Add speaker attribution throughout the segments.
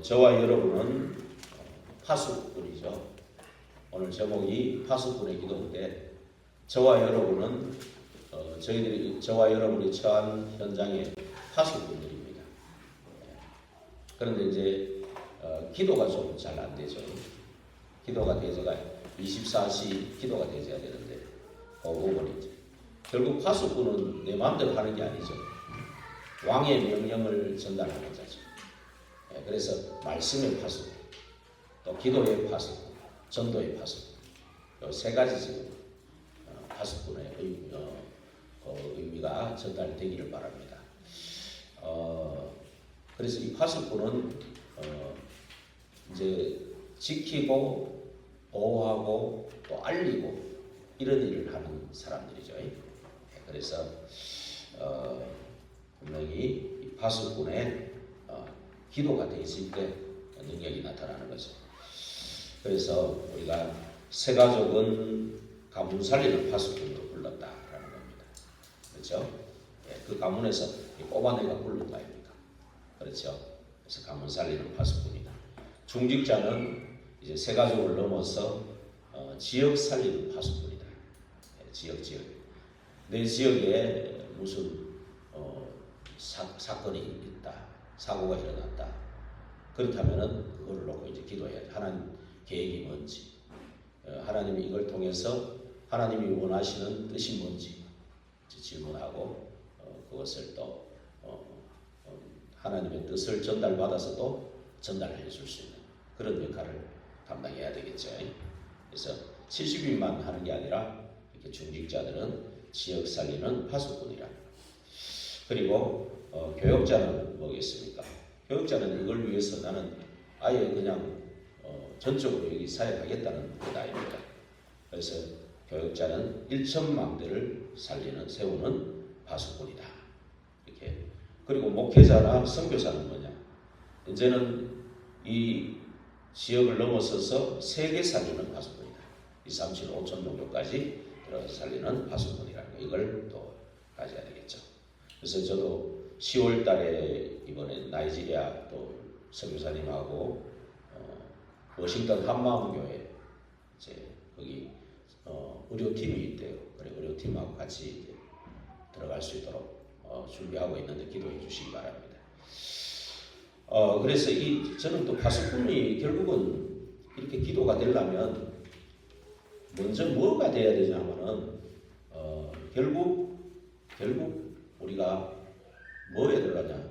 Speaker 1: 저와 여러분은 파수꾼이죠. 오늘 제목이 파수꾼의 기도인데, 저와 여러분은 저와 여러분이 처한 현장의 파수꾼들입니다. 그런데 이제 기도가 좀 잘 안 되죠. 기도가 되져가 24시 기도가 되져야 되는데 그 부분이죠. 결국 파수꾼은 내 마음대로 하는 게 아니죠. 왕의 명령을 전달하는 자죠. 그래서 말씀의 파수꾼, 또 기도의 파수꾼, 전도의 파수꾼, 이 세 가지 지금 파수꾼의 의미가 전달되기를 바랍니다. 그래서 이 파수꾼은 이제 지키고 보호하고 또 알리고 이런 일을 하는 사람들이죠. 그래서 분명히 이 파수꾼의 기도가 돼 있을 때 능력이 나타나는 거죠. 그래서 우리가 새 가족은 가문 살리는 파수꾼으로 불렀다라는 겁니다. 그렇죠? 그 가문에서 뽑아내가 부른 거 아닙니까? 그렇죠? 그래서 가문 살리는 파수꾼이다. 중직자는 이제 새 가족을 넘어서 지역 살리는 파수꾼이다. 지역. 내 지역에 무슨 사건이 있다, 사고가 일어났다. 그렇다면은 그걸 놓고 이제 기도해야 돼. 하나님 계획이 뭔지, 하나님이 이걸 통해서 하나님이 원하시는 뜻이 뭔지 질문하고 그것을 또 하나님의 뜻을 전달받아서 또 전달해 줄 수 있는 그런 역할을 담당해야 되겠죠. 그래서 70인만 하는 게 아니라 이렇게 중직자들은 지역 살리는 파수꾼이라. 그리고 교역자는 뭐겠습니까? 교역자는 이걸 위해서 나는 아예 그냥 전적으로 여기 사역하겠다는 것 아닙니까? 그래서 교역자는 1천망대를 세우는 파수꾼이다. 이렇게. 그리고 목회자나 선교사는 뭐냐? 이제는 이 지역을 넘어서서 세계 살리는 파수꾼이다. 2, 3, 7, 5천 정도까지 들어가서 살리는 파수꾼이라는 거, 이걸 또 가져야 되겠죠. 그래서 저도 10월 달에 이번에 나이지리아 또 선교사님하고 워싱턴 한마음교회 이제 거기 의료팀이 있대요. 그래 의료팀하고 같이 이제 들어갈 수 있도록 준비하고 있는데 기도해 주시기 바랍니다. 그래서 저는 또 파수꾼이 결국은 이렇게 기도가 되려면 먼저 뭐가 돼야 되냐면은 결국 우리가 뭐에 들어가냐,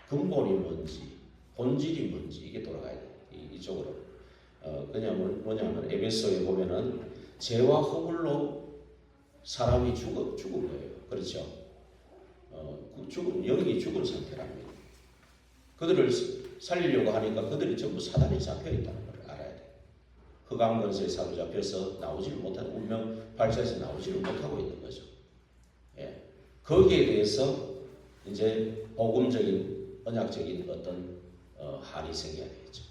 Speaker 1: 근본이 뭔지, 본질이 뭔지 이게 돌아가야 돼. 이쪽으로. 그냥 뭐냐면 에베소에 보면은 죄와 허물로 사람이 죽은 거예요. 그렇죠? 영이 죽은 상태랍니다. 그들을 살리려고 하니까 그들이 전부 사단에 잡혀 있다는 걸 알아야 돼. 흑암 권세에 사로잡혀서 나오지를 못하는, 운명 발사에서 나오지를 못하고 있는 거죠. 거기에 대해서 이제 복음적인 언약적인 어떤 한이 생겨야 되겠죠.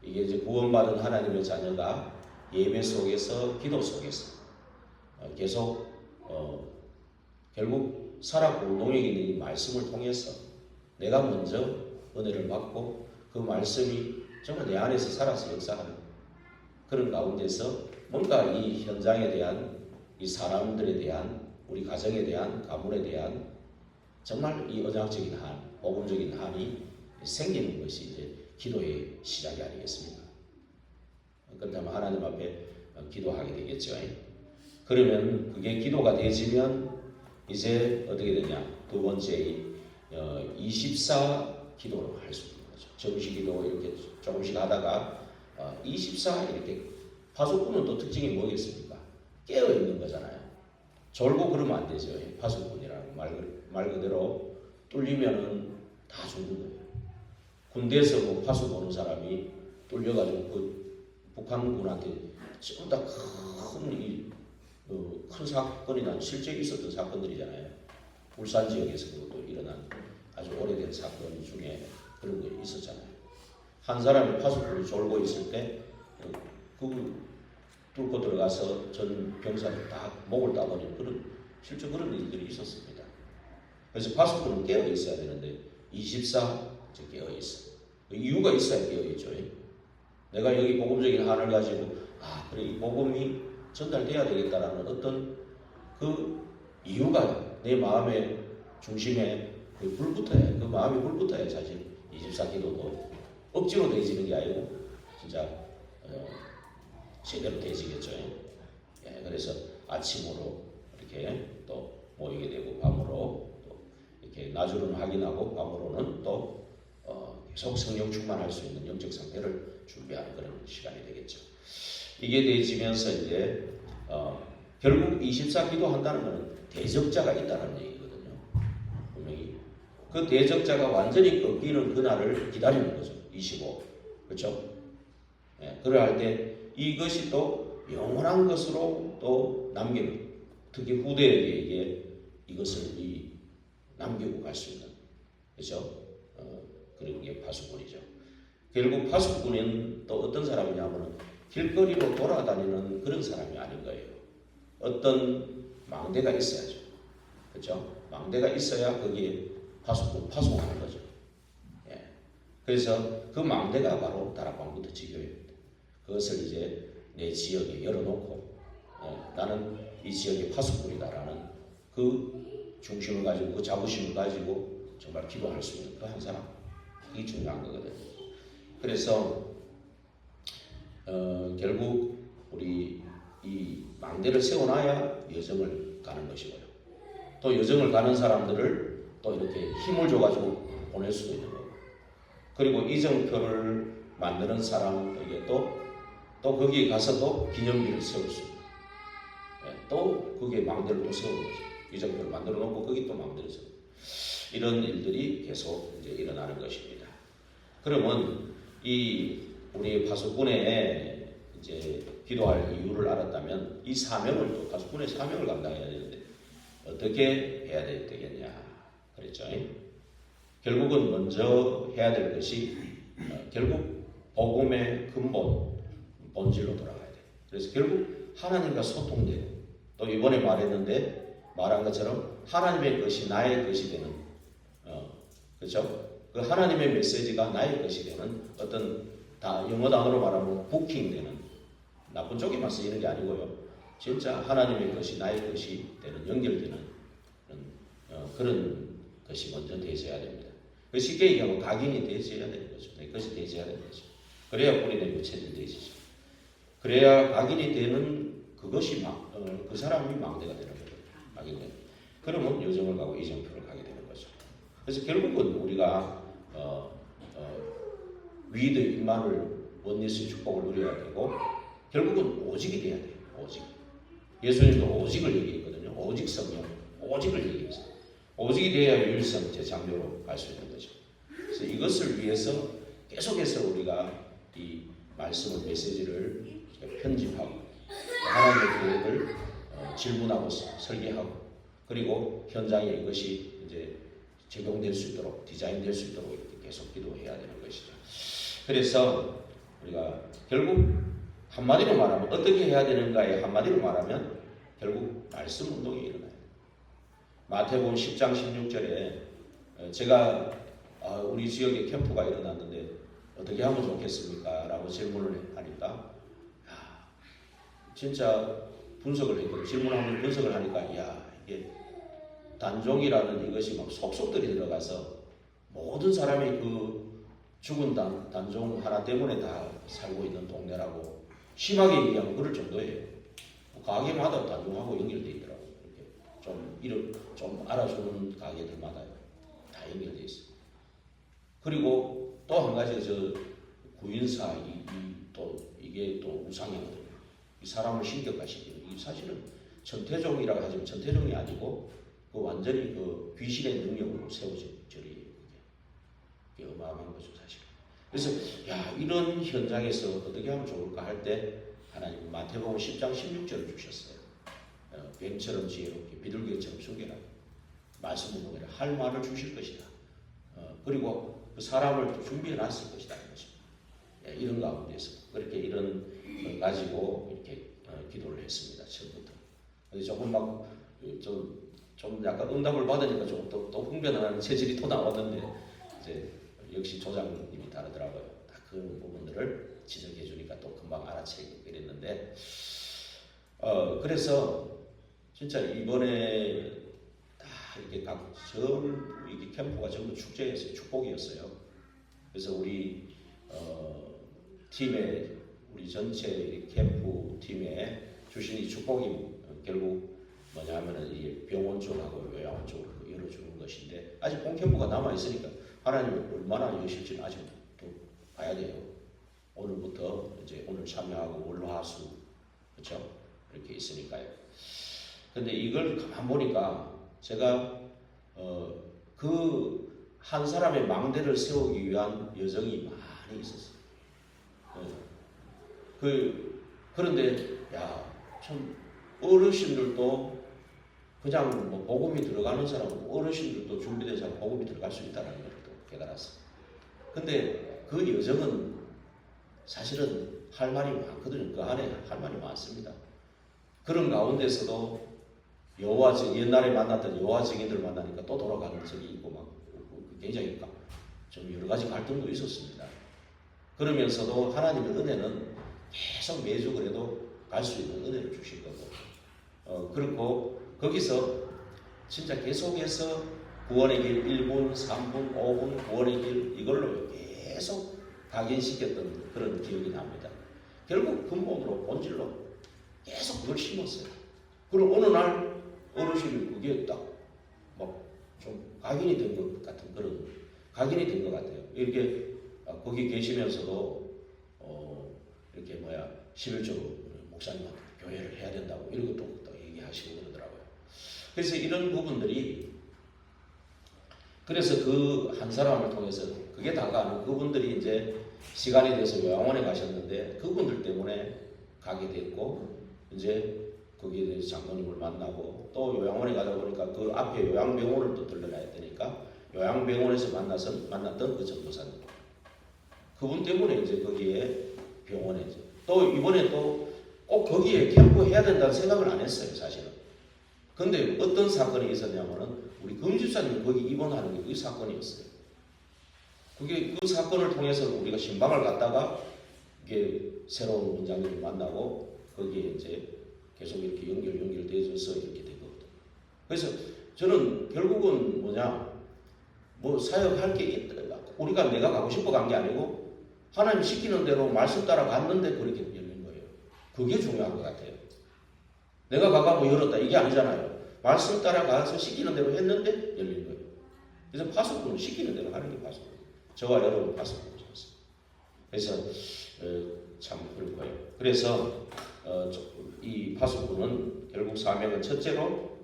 Speaker 1: 이게 이제 구원받은 하나님의 자녀가 예배 속에서, 기도 속에서 계속 결국 살았고 운동력이 있는 이 말씀을 통해서 내가 먼저 은혜를 받고 그 말씀이 정말 내 안에서 살아서 역사하는 그런 가운데서 뭔가 이 현장에 대한, 이 사람들에 대한, 우리 가정에 대한, 가문에 대한 정말 이 언약적인 한, 복음적인 한이 생기는 것이 이제 기도의 시작이 아니겠습니까? 그렇다면 하나님 앞에 기도하게 되겠죠. 그러면 그게 기도가 되어지면 이제 어떻게 되냐? 두 번째 24 기도로 할 수 있는 거죠. 정시 기도 이렇게 조금씩 하다가 24 이렇게. 파수꾼은 또 특징이 뭐겠습니까? 깨어 있는 거잖아요. 졸고 그러면 안 되죠. 파수꾼이라고 말 그대로 뚫리면은 다 죽는 거예요. 군대에서 뭐 파수 보는 사람이 뚫려가지고 그 북한군한테 전부 다 큰 사건이 난 실제 있었던 사건들이잖아요. 울산 지역에서 그것도 일어난 아주 오래된 사건 중에 그런 게 있었잖아요. 한 사람이 파수꾼이 졸고 있을 때 그 뚫고 들어가서 전 병사들 다 목을 따버리는 실제 그런 일들이 있었습니다. 그래서 파수꾼은 깨어 있어야 되는데 24 깨어 있어. 그 이유가 있어야 되어있죠. 내가 여기 복음적인 한을 가지고 그래 이 복음이 전달돼야 되겠다라는 어떤 그 이유가 내 마음의 중심에 불붙어야 그 마음이 불붙어야 사실 24기도도 억지로 되어지는 게 아니고 진짜 제대로 되어지겠죠. 그래서 아침으로 이렇게 또 모이게 되고 밤으로 또 이렇게 낮으로는 확인하고 밤으로는 또 계속 성령 충만할 수 있는 영적 상태를 준비하는 그런 시간이 되겠죠. 이게 되어지면서 이제 결국 24기도 한다는 것은 대적자가 있다는 얘기거든요. 분명히 그 대적자가 완전히 꺾이는 그날을 기다리는 거죠. 25. 그렇죠? 그럴 때 이것이 또 영원한 것으로 또 남기는, 특히 후대에게 이것을 남기고 갈 수 있는, 그렇죠? 그런 게 파수꾼이죠. 결국 파수꾼은 또 어떤 사람이냐면 길거리로 돌아다니는 그런 사람이 아닌 거예요. 어떤 망대가 있어야죠. 그렇죠? 망대가 있어야 거기에 파수하는 거죠. 그래서 그 망대가 바로 다락방부터 지교회입니다. 그것을 이제 내 지역에 열어놓고 나는 이 지역의 파수꾼이다라는 그 중심을 가지고 그 자부심을 가지고 정말 기도할 수 있는 그 한 사람, 그게 중요한 거거든요. 그래서 결국 우리 이 망대를 세워놔야 여정을 가는 것이고요. 또 여정을 가는 사람들을 또 이렇게 힘을 줘가지고 보낼 수도 있는 거고. 그리고 이정표를 만드는 사람에게 또 거기에 가서도 기념비를 세울 수 있고, 또 거기에 망대를 또 세우는 거죠. 이정표를 만들어 놓고 거기 또 망대를 세우고, 이런 일들이 계속 이제 일어나는 것입니다. 그러면 우리 파수꾼의 이제 기도할 이유를 알았다면 이 사명을 또 파수꾼의 사명을 감당해야 되는데 어떻게 해야 되겠냐 그랬죠. 결국은 먼저 해야 될 것이 결국 복음의 근본 본질로 돌아가야 돼. 그래서 결국 하나님과 소통되고, 또 이번에 말한 것처럼 하나님의 것이 나의 것이 되는, 그렇죠? 그 하나님의 메시지가 나의 것이 되는 어떤 영어 단어로 말하면 부킹되는, 나쁜 쪽에만 쓰이는 게 아니고요. 진짜 하나님의 것이 나의 것이 되는, 연결되는 그런 것이 먼저 되어야 됩니다. 쉽게 얘기하면 각인이 되어야 되는 거죠. 내 것이 되어야 되는 거죠. 그래야 뿌리내고 체질되어지죠. 그래야 각인이 되는 그것이 그 사람이 망대가 되는 거죠. 각인이. 그러면 여정을 가고 이정표를 가게 되는 거죠. 그래서 결국은 우리가 위드 임마누엘 원리스의 축복을 누려야 되고, 결국은 오직이 돼야 돼요. 오직. 예수님도 오직을 얘기했거든요. 오직 성령, 오직을 얘기했어요. 오직이 돼야 유일성 제창조로 갈 수 있는 거죠. 그래서 이것을 위해서 계속해서 우리가 이 말씀을, 메시지를 편집하고 하나님의 계획을 질문하고 설계하고, 그리고 현장에 이것이 이제 적용될 수 있도록, 디자인될 수 있도록 이렇게 계속 기도해야 되는 것이죠. 그래서 우리가 결국 한마디로 말하면 어떻게 해야 되는가에 한마디로 말하면 결국 말씀 운동이 일어나요. 마태복음 10장 16절에 제가 우리 지역에 캠프가 일어났는데 어떻게 하면 좋겠습니까? 라고 질문을 하니까 진짜 분석을 했거든요. 질문하면 분석을 하니까 이게 단종이라는 이것이 막 속속들이 들어가서 모든 사람이 그 죽은 단종 하나 때문에 다 살고 있는 동네라고 심하게 얘기하면 그럴 정도예요. 가게마다 단종하고 연결되어 있더라고요. 이렇게 좀 알아주는 가게들마다 다 연결되어 있어요. 그리고 또 한 가지 구인사 이게 또 우상이거든요. 이 사람을 신격화시키는, 이 사실은 천태종이라고 하지만 천태종이 아니고 그 완전히 그 귀신의 능력으로 세워진 절이에요. 이게 어마어마한 거죠, 사실. 그래서 이런 현장에서 어떻게 하면 좋을까 할 때 하나님은 마태복음 10장 16절을 주셨어요. 뱀처럼 지혜롭게 비둘기처럼 순결하게 말씀을 보내라 할 말을 주실 것이다. 그리고 그 사람을 준비해 놨을 것이다. 이런 가운데서 그렇게 이런 걸 가지고 이렇게 기도를 했습니다. 처음부터. 조금 좀 약간 응답을 받으니까 좀 또 흥변하는 체질이 또 나왔는데 이제 역시 조장님이 다르더라고요. 딱 그 부분들을 지적해 주니까 또 금방 알아채고 그랬는데 그래서 진짜 이번에 다 이렇게 이게 캠프가 전부 축제였어요. 축복이었어요. 그래서 우리 팀에 우리 전체 캠프 팀에 주신 이 축복이 결국 뭐냐면은 이 병원 쪽하고 요양원 쪽으로 열어주는 것인데 아직 본캠프가 남아 있으니까 하나님이 얼마나 여실지는 아직 또 봐야 돼요. 오늘부터 이제 오늘 참여하고 월화수 그렇죠? 이렇게 있으니까요. 근데 이걸 가만 보니까 제가 그 한 사람의 망대를 세우기 위한 여정이 많이 있었어요. 그런데 참 어르신들도 그냥 뭐 복음이 들어가는 사람은 어르신들도 준비된 사람 복음이 들어갈 수 있다는 걸 또 깨달았어요. 근데 그 여정은 사실은 할 말이 많거든요. 그 안에 할 말이 많습니다. 그런 가운데서도 옛날에 만났던 여호와 증인들 만나니까 또 돌아가는 적이 있고 막 굉장히 좀 여러 가지 갈등도 있었습니다. 그러면서도 하나님의 은혜는 계속 매주 그래도 갈 수 있는 은혜를 주실 거고 그렇고 거기서 진짜 계속해서 구원의 길 1분, 3분, 5분 구원의 길 이걸로 계속 각인시켰던 그런 기억이 납니다. 결국 근본으로 본질로 계속 그걸 심었어요. 그리고 어느 날 어르신이 그게 딱 막 좀 각인이 된 것 같은 그런 각인이 된 것 같아요. 이렇게 거기 계시면서도 이렇게 11조 목사님한테 교회를 해야 된다고 이런 것도 또 얘기하시고 그러더라고요. 그래서 이런 부분들이 그래서 그 한 사람을 통해서 그게 다가 아니고 그분들이 이제 시간이 돼서 요양원에 가셨는데 그분들 때문에 가게 됐고 이제 거기에 대해서 장로님을 만나고 또 요양원에 가다 보니까 그 앞에 요양병원을 또 들러가야 되니까 요양병원에서 만났던 그 전도사님 그분 때문에 이제 거기에 병원에 이제 또 이번에 또 꼭 거기에 캠프 해야 된다는 생각을 안 했어요 사실은. 근데 어떤 사건이 있었냐면은 우리 금집사님이 거기 입원하는 게 그 사건이었어요. 그게 그 사건을 통해서 우리가 신방을 갔다가 이게 새로운 원장님을 만나고 거기에 이제 계속 이렇게 연결돼서 이렇게 된 거거든요. 그래서 저는 결국은 사역할 게 있다. 내가 가고 싶어 간 게 아니고 하나님 시키는 대로 말씀 따라 갔는데 그렇게 열린 거예요. 그게 중요한 것 같아요. 내가 가고 열었다 이게 아니잖아요. 말씀 따라 가서 시키는 대로 했는데 열린 거예요. 그래서 파수꾼은 시키는 대로 하는 게 파수꾼. 저와 여러분 파수꾼이었어요. 그래서 참 그럴 거예요. 그래서 이 파수꾼은 결국 사명은 첫째로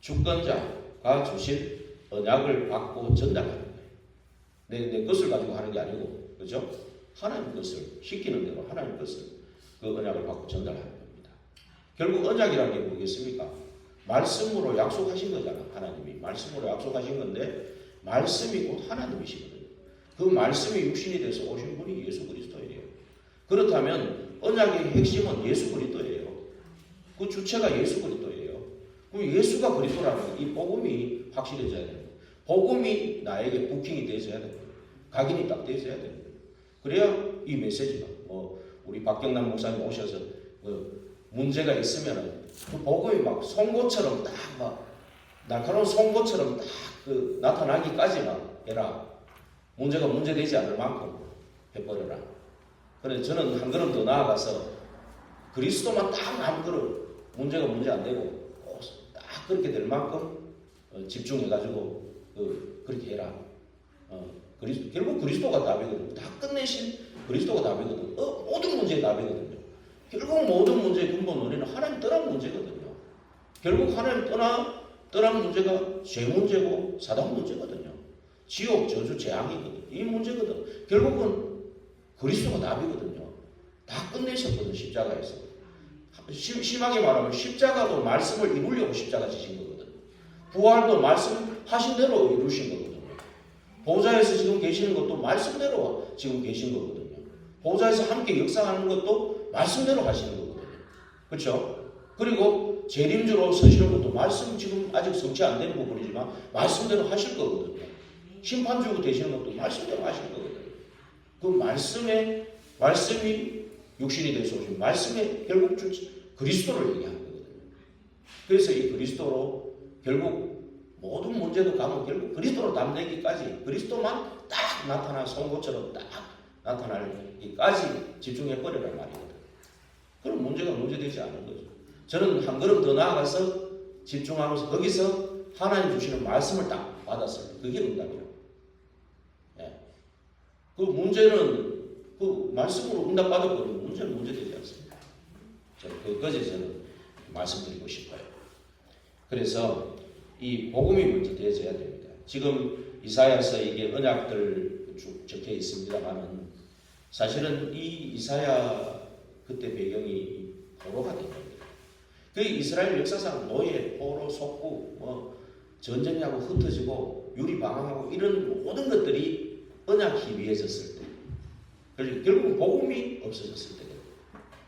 Speaker 1: 주권자가 주신 언약을 받고 전달하는 거예요. 내 것을 가지고 하는 게 아니고, 그죠? 하나님 것을 시키는 대로 하나님 것을 그 언약을 받고 전달하는 겁니다. 결국 언약이라는 게 뭐겠습니까? 말씀으로 약속하신 거잖아. 하나님이 말씀으로 약속하신 건데 말씀이 곧 하나님이시거든요. 그 말씀이 육신이 돼서 오신 분이 예수 그리스도예요. 그렇다면 언약의 핵심은 예수 그리스도예요. 그 주체가 예수 그리스도예요. 그럼 예수가 그리스도라는 이 복음이 확실해져야 돼요. 복음이 나에게 부킹이 되어져야 돼요. 각인이 딱 되어져야 돼요. 그래야 이 메시지가 우리 박경남 목사님 오셔서 문제가 있으면은 그 복음이 막 송곳처럼 날카로운 송곳처럼 딱 나타나기까지만 해라. 문제가 문제되지 않을 만큼 해버려라. 그래서 저는 한 걸음 더 나아가서 그리스도만 딱 한 걸음 문제가 문제 안 되고 딱 그렇게 될 만큼 집중해가지고 그렇게 해라. 결국 그리스도가 답이거든요. 다 끝내신 그리스도가 답이거든요. 모든 문제의 답이거든요. 결국 모든 문제의 근본 원인은 하나님 떠난 문제거든요. 결국 하나님 떠난 문제가 죄 문제고 사단 문제거든요. 지옥, 저주, 재앙이거든요. 이 문제거든. 결국은 그리스도가 답이거든요. 다 끝내셨거든, 십자가에서. 심하게 말하면 십자가도 말씀을 이루려고 십자가 지신 거거든요. 부활도 말씀하신 대로 이루신 거거든요. 보좌에서 지금 계시는 것도 말씀대로 지금 계신 거거든요. 보좌에서 함께 역사하는 것도 말씀대로 하시는 거거든요. 그렇죠? 그리고 재림주로 서시는 것도 말씀 지금 아직 성취 안 되는 부분이지만 말씀대로 하실 거거든요. 심판주고 되시는 것도 말씀대로 하시는 거거든요. 그 말씀이 육신이 돼서 오신 말씀에 결국 그리스도를 얘기하는 거거든요. 그래서 이 그리스도로 결국 모든 문제도 가면 결국 그리스도로 담대기까지 그리스도만 딱 나타나 송곳처럼 딱 나타나기까지 집중해버리란 말이거든요. 그럼 문제가 문제되지 않은 거죠. 저는 한 걸음 더 나아가서 집중하면서 거기서 하나님 주시는 말씀을 딱 받았어요. 그게 응답이라고. 예. 그 문제는 그 말씀으로 응답 받았거든요. 문제는 문제되지 않습니다. 그것에 저는 말씀드리고 싶어요. 그래서 이 복음이 먼저 되어져야 됩니다. 지금 이사야서 이게 언약들 쭉 적혀 있습니다만은 사실은 이 이사야 그때 배경이 포로가 된 겁니다. 그 이스라엘 역사상 노예, 포로, 속국, 전쟁하고 흩어지고 유리방황하고 이런 모든 것들이 언약이 위해졌을 때, 그래서 결국 복음이 없어졌을 때,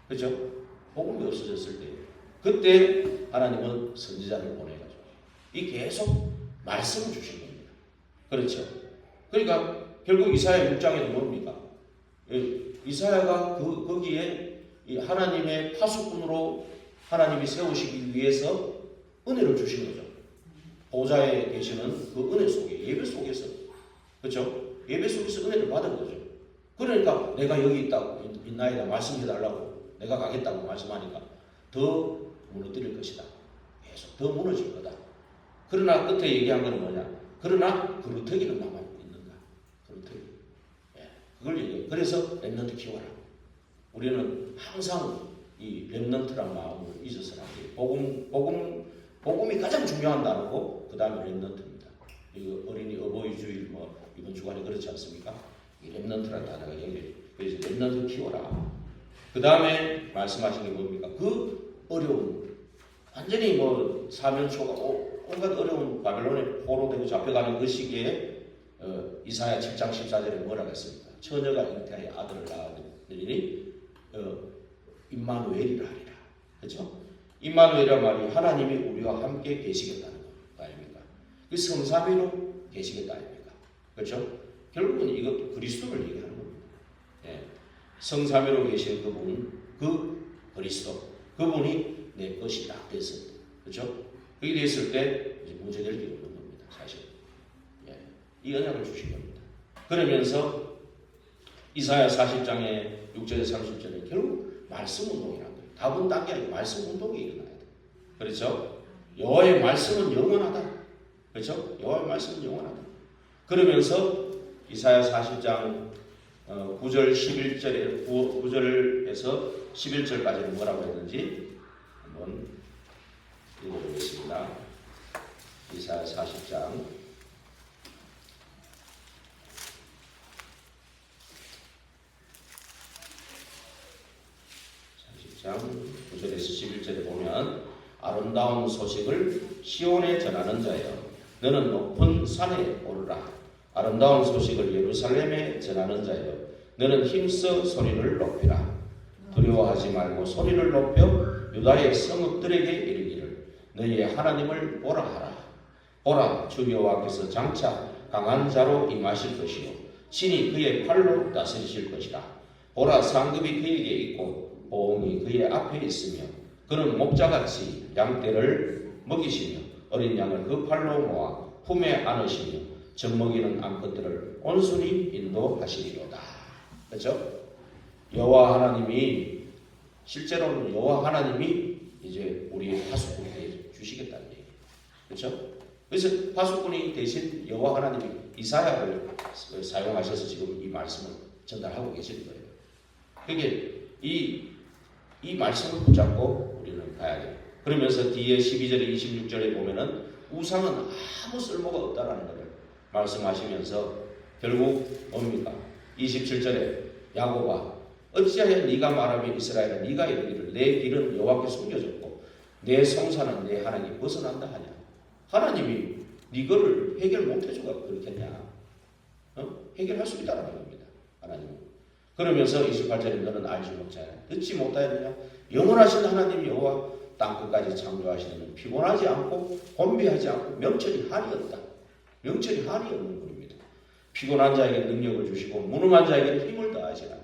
Speaker 1: 그렇죠? 복음이 없어졌을 때, 그때 하나님은 선지자를 보내가지고 이 계속 말씀을 주신 겁니다. 그렇죠? 그러니까 결국 이사야 6장에도 뭡니까? 이사야가 거기에 하나님의 파수꾼으로 하나님이 세우시기 위해서 은혜를 주신 거죠. 보좌에 계시는 그 은혜 속에, 예배 속에서, 그렇죠? 예배 속에서 은혜를 받은 거죠. 그러니까 내가 여기 있나이다 말씀해달라고 내가 가겠다고 말씀하니까 더 무너뜨릴 것이다. 계속 더 무너질 거다. 그러나 끝에 얘기한 건 뭐냐? 그러나 그루터기는 남아 있는가? 그루터기. 예, 그걸 얘기해요. 그래서 렘넌트 키워라. 우리는 항상 이 렘넌트란 마음을 잊어서는 안 돼요. 복음이 가장 중요한 단어고 그 다음에 렘넌트입니다. 이거 어린이 어버이 주일 이번 주간에 그렇지 않습니까? 이 렘넌트라는 단어가 연결이. 그래서 렘넌트 키워라. 그 다음에 말씀하신 게 뭡니까? 그 어려운 완전히 사면초가 온갖 어려운 바벨론에 포로되고 잡혀가는 그 시기에 이사야 7장 14절에 뭐라고 했습니까? 처녀가 잉태하여 아들을 낳으리니 임마누엘이라 하리라. 그렇죠? 임마누엘이란 말이 하나님이 우리와 함께 계시겠다는 거 아닙니까? 그 성삼위로 계시겠다 아닙니까? 그렇죠? 결국은 이것도 그리스도를 얘기하는 겁니다. 예. 성삼위로 계신 그분, 그 그리스도, 그분이 내 것이 딱 됐을 때, 그렇죠? 그게 됐을 때 이제 문제될 게 없는 겁니다, 사실. 예. 이 언약을 주신 겁니다. 그러면서 이사야 40장의 6절에 30절에 결국 말씀 운동이라는 거예요. 답은 딴 게 아니고 말씀 운동이 일어나야 돼요. 그렇죠? 여호와의 말씀은 영원하다. 그렇죠? 여호와의 말씀은 영원하다. 그러면서 이사야 40장 9절 11절에 9절에서 11절까지는 뭐라고 했는지 한번 읽어보겠습니다. 이사야 40장 9절에서 11절에 보면 아름다운 소식을 시온에 전하는 자여 너는 높은 산에 오르라. 아름다운 소식을 예루살렘에 전하는 자여 너는 힘써 소리를 높이라. 두려워하지 말고 소리를 높여 유다의 성읍들에게 이르기를 너희의 하나님을 보라 하라. 보라 주 여호와께서 장차 강한 자로 임하실 것이요 신이 그의 팔로 다스리실 것이라. 보라 상급이 그에게 있고 보응이 그의 앞에 있으며 그는 목자같이 양떼를 먹이시며 어린 양을 그 팔로 모아 품에 안으시며 젖먹이는 암컷들을 온순히 인도하시리로다. 그렇죠? 여호와 하나님이 실제로는 여호와 하나님이 이제 우리의 파수꾼이 주시겠다는 얘기예요. 그렇죠? 그래서 파수꾼이 대신 여호와 하나님이 이사야를 사용하셔서 지금 이 말씀을 전달하고 계시는 거예요. 그게 이 말씀을 붙잡고 우리는 가야 돼요. 그러면서 뒤에 12절에 26절에 보면은 우상은 아무 쓸모가 없다라는 것을 말씀하시면서 결국 뭡니까? 27절에 야곱아 어찌하여 네가 말하며 이스라엘아 네가 이르기를 내 길은 여호와께 숨겨졌고 내 성사는 내 하나님이 벗어난다 하냐. 하나님이 네거를 해결 못해줘가 그렇겠냐. 해결할 수 있다는 겁니다. 하나님은. 그러면서 28절에 너는 알지 못하냐. 듣지 못하였느냐. 영원하신 하나님 여호와 땅끝까지 창조하시는 피곤하지 않고 혼미하지 않고 명철이 한이 없다. 명철이 한이 없는 분입니다. 피곤한 자에게 능력을 주시고 무능한 자에게 힘을 더하시라.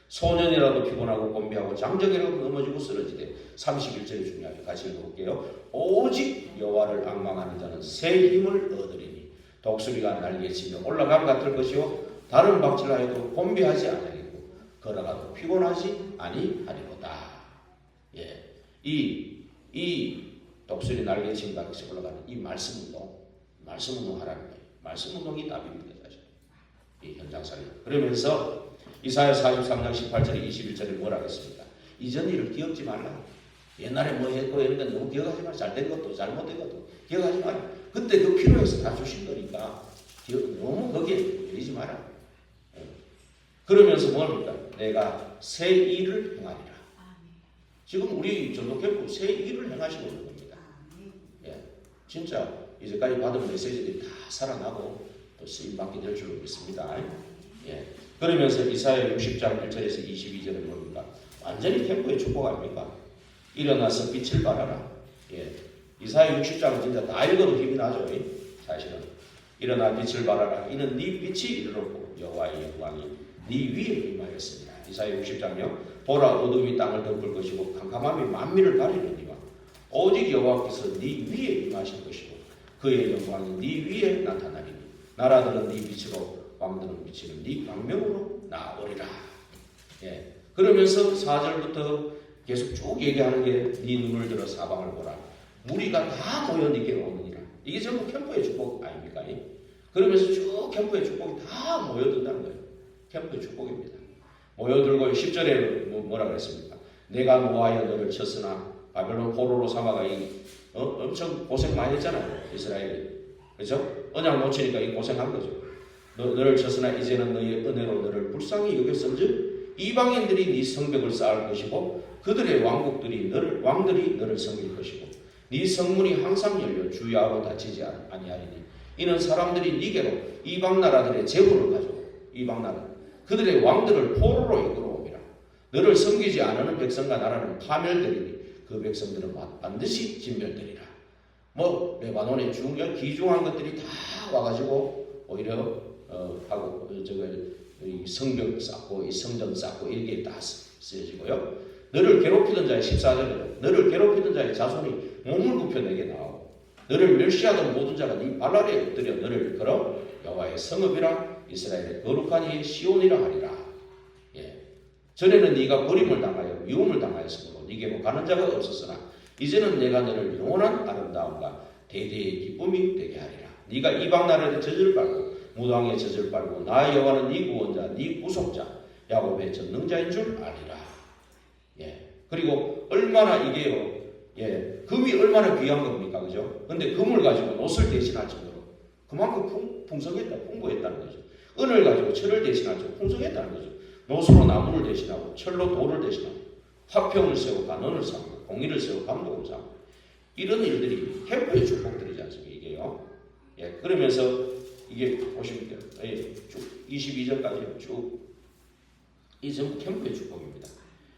Speaker 1: 소년이라도 피곤하고 곤비하고 장정이라도 넘어지고 쓰러지되 31절이 중요하게 같이 읽어볼게요. 오직 여호와를 앙망하는 자는 새 힘을 얻으리니 독수리가 날개치며 올라감 같을 것이요 다른 박질하여도 곤비하지 아니하겠고 걸어가도 피곤하지 아니하리로다. 예, 이 독수리 날개치며 같이 올라가는 이 말씀 운동 하라는 거예요. 말씀 운동이 답입니다. 사실 이 현장 살림. 그러면서 이사야 43장 18절에 21절에 뭐라 했습니까? 이전 일을 기억지 말라. 옛날에 뭐 했고 이런 건 너무 기억하지 말라. 잘된 것도 잘못된 것도 기억하지 말라. 그때 그 필요해서 다 주신 거니까 너무 거기에 밀리지 마라. 그러면서 뭡니까? 내가 새 일을 행하리라. 지금 우리 전도 캠프 새 일을 행하시고 있는 겁니다. 예, 진짜 이제까지 받은 메시지들이 다 살아나고 또 쓰임받게 될 줄로 믿습니다. 예. 그러면서 이사야 60장 1절에서 22절에 뭡니까? 완전히 캠프의 축복 아닙니까? 일어나서 빛을 발하라. 예. 이사야 60장은 진짜 다 읽어도 힘이 나죠. 사실은 일어나 빛을 발하라. 이는 네 빛이 이르렀고 여호와의 영광이 네 위에 임하였습니다. 이사야 60장요. 보라 어둠이 땅을 덮을 것이고 캄캄함이 만민을 가리느니와 오직 여호와께서 네 위에 임하실 것이고 그의 영광이 네 위에 나타나리니 나라들은 네 빛으로 왕들은 빛으로 네 광명으로 나오리라. 예. 그러면서 4절부터 계속 쭉 얘기하는 게 네 눈을 들어 사방을 보라. 무리가 다 모여 네게로 오느니라. 이게 전부 캠프의 축복 아닙니까? 그러면서 쭉 캠프의 축복이 다 모여든다는 거예요. 캠프의 축복입니다. 모여들고 10절에 뭐라 그랬습니까? 내가 노하여 너를 쳤으나 바벨론 포로로 삼아가 엄청 고생 많이 했잖아요. 이스라엘이. 그렇죠? 언약 놓치니까 이 고생한 거죠. 너를 쳤으나 이제는 너의 은혜로 너를 불쌍히 여겼은즉 이방인들이 네 성벽을 쌓을 것이고 그들의 왕들이 너를 섬길 것이고 네 성문이 항상 열려 주야로 닫히지 아니하리니 이는 사람들이 네게로 이방 나라들의 재물을 가져오 이방 나라 그들의 왕들을 포로로 이끌어오리라. 너를 섬기지 않는 백성과 나라는 파멸되리니 그 백성들은 반드시 진멸되리라. 뭐 레바논의 귀중한 것들이 다 와가지고 오히려 하고 이 성벽 쌓고 이 성전 쌓고 이렇게 다 쓰여지고요. 너를 괴롭히던 자의 14절에 너를 괴롭히던 자의 자손이 몸을 굽혀 내게 나오고 너를 멸시하던 모든 자가 네 발 아래에 엎드려 너를 걸어 여호와의 성읍이라 이스라엘의 거룩한 이의 시온이라 하리라. 예. 전에는 네가 버림을 당하여 미움을 당하였으므로 네게로 가는 자가 없었으나 이제는 내가 너를 영원한 아름다움과 대대의 기쁨이 되게 하리라. 네가 이방 나라의 젖을 빨고 무당의 젖을 빨고 나 여호와는 네 구원자 네 구속자 야곱의 전능자인 줄 아리라. 예. 그리고 얼마나 이게요. 예. 금이 얼마나 귀한 겁니까? 그죠? 근데 금을 가지고 옷을 대신할 정도로 그만큼 풍성했다, 풍부했다는 거죠. 은을 가지고 철을 대신할 정도로 풍성했다는 거죠. 노수로 나무를 대신하고 철로 돌을 대신하고 화평을 세우고 간언을 삼고 공의를 세우고 감독을 삼고 이런 일들이 캠프의 축복들이지 않습니까? 이게요. 예. 그러면서 이게 보시면 돼요. 예. 쭉 22절까지 쭉 이 전부 캠프의 축복입니다.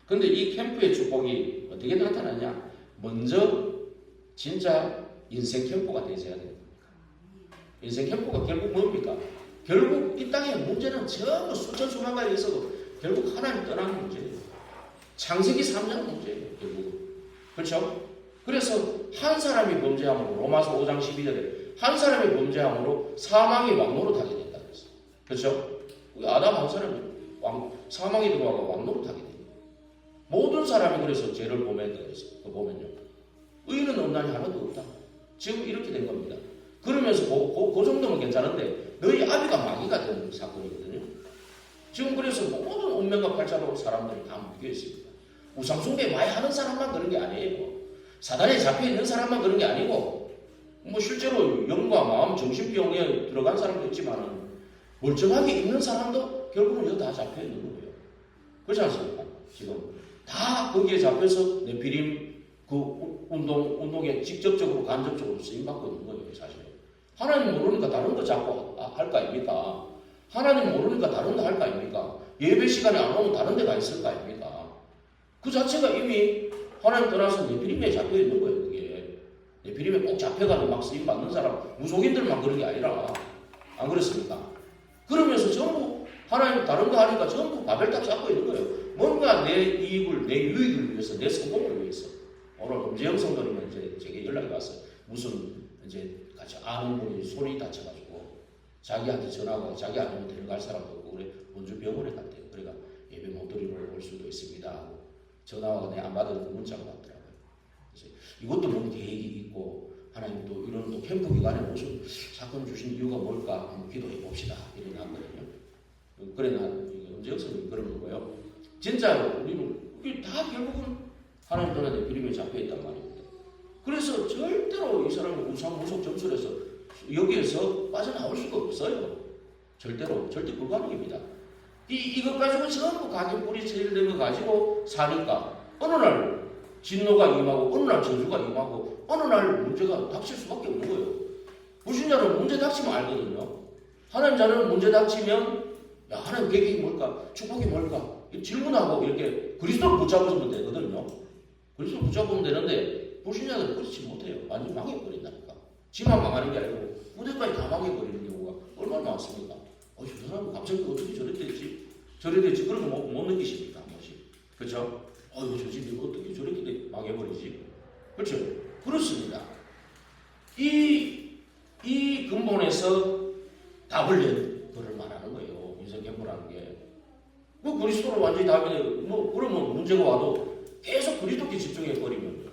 Speaker 1: 근데 이 캠프의 축복이 어떻게 나타나냐? 먼저 진짜 인생 캠프가 되셔야 돼요. 인생 캠프가 결국 뭡니까? 결국 이 땅의 문제는 전부 수천 수만 가지 있어도 결국 하나님 떠나는 문제예요. 창세기 3장 문제예요. 결국은. 그렇죠? 그래서 한 사람이 범죄함으로 로마서 5장 12절에 한 사람이 범죄함으로 사망이 왕노로 타게 된다 그랬어요. 그렇죠? 아담 한 사람이 사망이 들어와서 왕노로 타게 됩니다. 모든 사람이 그래서 죄를 범했다 그랬어요. 그 보면요. 의인은 없나니 하나도 없다. 지금 이렇게 된 겁니다. 그러면서 그 정도면 괜찮은데 너희 아비가 마귀가 된 사건이거든요. 지금 그래서 모든 운명과 팔자로 사람들이 다 묶여 있습니다. 우상숭배 많이 하는 사람만 그런 게 아니에요. 사단에 잡혀있는 사람만 그런 게 아니고 뭐 실제로 영과 마음, 정신병에 들어간 사람도 있지만 멀쩡하게 있는 사람도 결국은 여기 다 잡혀있는 거예요. 그렇지 않습니까? 지금 다 거기에 잡혀서 네피림 그 운동에 직접적으로 간접적으로 쓰임받고 있는 거예요. 사실 하나님 모르니까 다른 거 잡고 할 거 아닙니까? 하나님 모르니까 다른 거 할 거 아닙니까? 예배 시간에 안 오면 다른 데 가 있을 거 아닙니까? 그 자체가 이미 하나님 떠나서 네피림에 잡혀 있는 거예요. 그게 네피림에 꼭 잡혀가는 막 쓰임 받는 사람 무속인들만 그런 게 아니라 안 그렇습니까? 그러면서 전부 하나님 다른 거 하니까 전부 바벨탑 쌓고 있는 거예요. 뭔가 내 이익을, 내 유익을 위해서, 내 성공을 위해서. 오늘 엄재영 성도님은 이제 제게 연락이 왔어요. 무슨 이제 같이 아는 분이 손이 다쳐가지고 자기한테 전화하고 자기 아니면 데려갈 사람도 없고 그래 원주 병원에 갔대요. 그러니까 예배 못 드리러 올 수도 있습니다 하고 전화가 내가 안 받은 문자가 왔더라고요. 그래서 이것도 뭔 계획이 있고 하나님 또 이런 또 캠프 기간에 무슨 사건 주신 이유가 뭘까 한번 기도해 봅시다 이래 놨거든요. 그래 난 엄재영 성도님 그러는 거예요. 진짜로 우리는 이게 다 결국은 하나님 전에 그림에 잡혀 있단 말입니다. 그래서 절대로 이 사람은 우상무속 점술에서 여기에서 빠져나올 수가 없어요. 절대로 절대 불가능입니다. 이것 가지고 전부 가격 뿌리 체질된 거 가지고 사니까 어느 날 진노가 임하고 어느 날 저주가 임하고 어느 날 문제가 닥칠 수밖에 없는 거예요. 불신자는 문제 닥치면 알거든요. 하나님 자녀는 문제 닥치면 야 하나님 계획이 뭘까? 축복이 뭘까? 질문하고 이렇게 그리스도를 붙잡으면 되거든요. 그리스도를 붙잡으면 되는데 불신자들은 그렇지 못해요. 완전 망해버린다니까. 지만 망하는 게 아니고 무대까지 다 망해버리는 경우가 얼마나 많습니까? 저 사람 갑자기 어떻게 저래 됐지? 저래 됐지? 그런 거 못 느끼십니까? 한 번씩. 그렇죠? 저 집이 어떻게 저렇게 망해버리지? 그렇죠? 그렇습니다. 이 근본에서 답을 그를 말하는 거예요. 인생 캠프라는 게. 그리스도로 완전히 답이 돼요. 그러면 문제가 와도 계속 그리스도께 집중해버리면